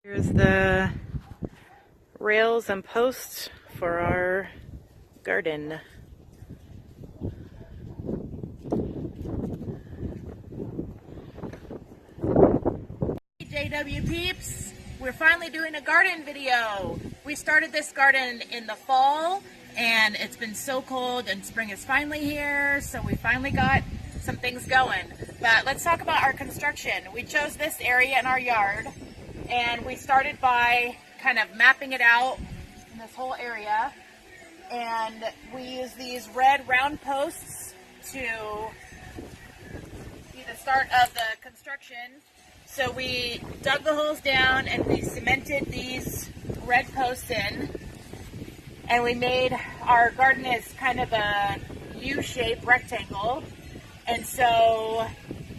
Here's the rails and posts for our garden. Hey JW peeps, we're finally doing a garden video. We started this garden in the fall and it's been so cold and spring is finally here, so we finally got some things going. But let's talk about our construction. We chose this area in our yard and we started by kind of mapping it out in this whole area, and we use these red round posts to be the start of the construction. So we dug the holes down and we cemented these red posts in, and we made our garden as kind of a U-shaped rectangle. And so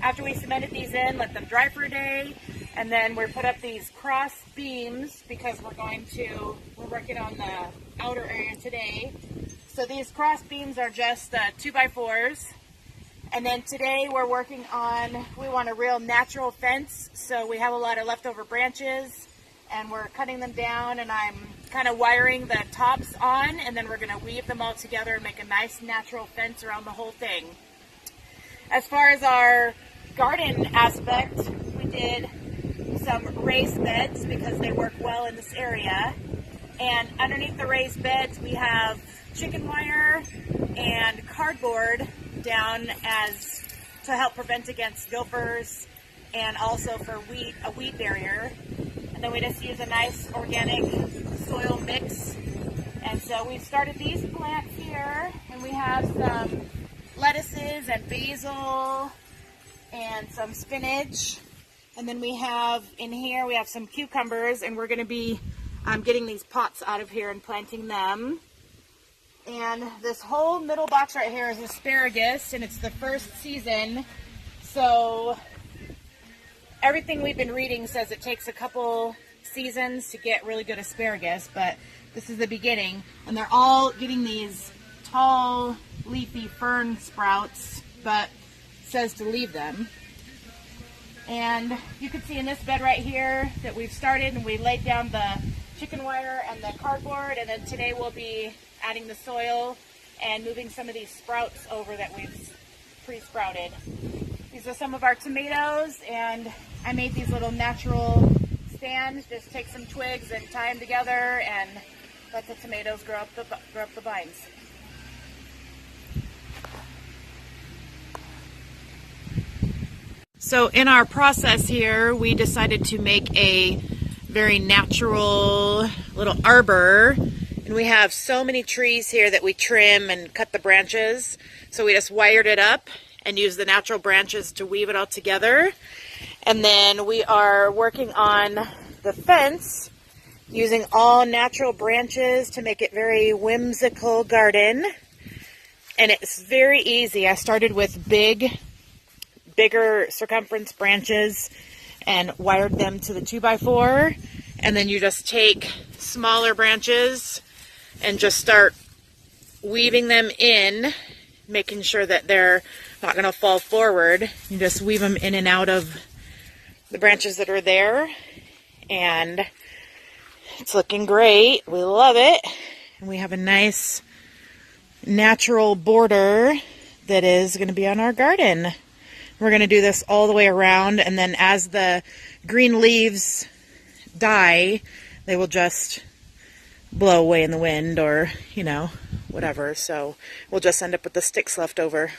after we cemented these in, let them dry for a day, and then we put up these cross beams because we're working on the outer area today. So these cross beams are just 2x4s. And then today we're working on, we want a real natural fence. So we have a lot of leftover branches and we're cutting them down, and I'm kind of wiring the tops on, and then we're going to weave them all together and make a nice natural fence around the whole thing. As far as our garden aspect, we did some raised beds because they work well in this area. And underneath the raised beds we have chicken wire and cardboard down as to help prevent against gophers, and also for a weed barrier. And then we just use a nice organic soil mix. And so we've started these plants here, and we have some lettuces and basil and some spinach. And then we have in here, we have some cucumbers, and we're going to be getting these pots out of here and planting them. And this whole middle box right here is asparagus, and it's the first season. So everything we've been reading says it takes a couple seasons to get really good asparagus, but this is the beginning. And they're all getting these tall, leafy fern sprouts, but it says to leave them. And you can see in this bed right here that we've started, and we laid down the chicken wire and the cardboard, and then today we'll be adding the soil and moving some of these sprouts over that we've pre-sprouted. These are some of our tomatoes, and I made these little natural stands. Just take some twigs and tie them together and let the tomatoes grow up the vines. So in our process here, we decided to make a very natural little arbor, and we have so many trees here that we trim and cut the branches. So we just wired it up and used the natural branches to weave it all together. And then we are working on the fence using all natural branches to make it very whimsical garden. And it's very easy. I started with bigger circumference branches and wired them to the 2x4, and then you just take smaller branches and just start weaving them in, making sure that they're not going to fall forward. You just weave them in and out of the branches that are there, and it's looking great. We love it. And we have a nice natural border that is going to be on our garden. We're going to do this all the way around, and then as the green leaves die, they will just blow away in the wind, or, whatever. So we'll just end up with the sticks left over.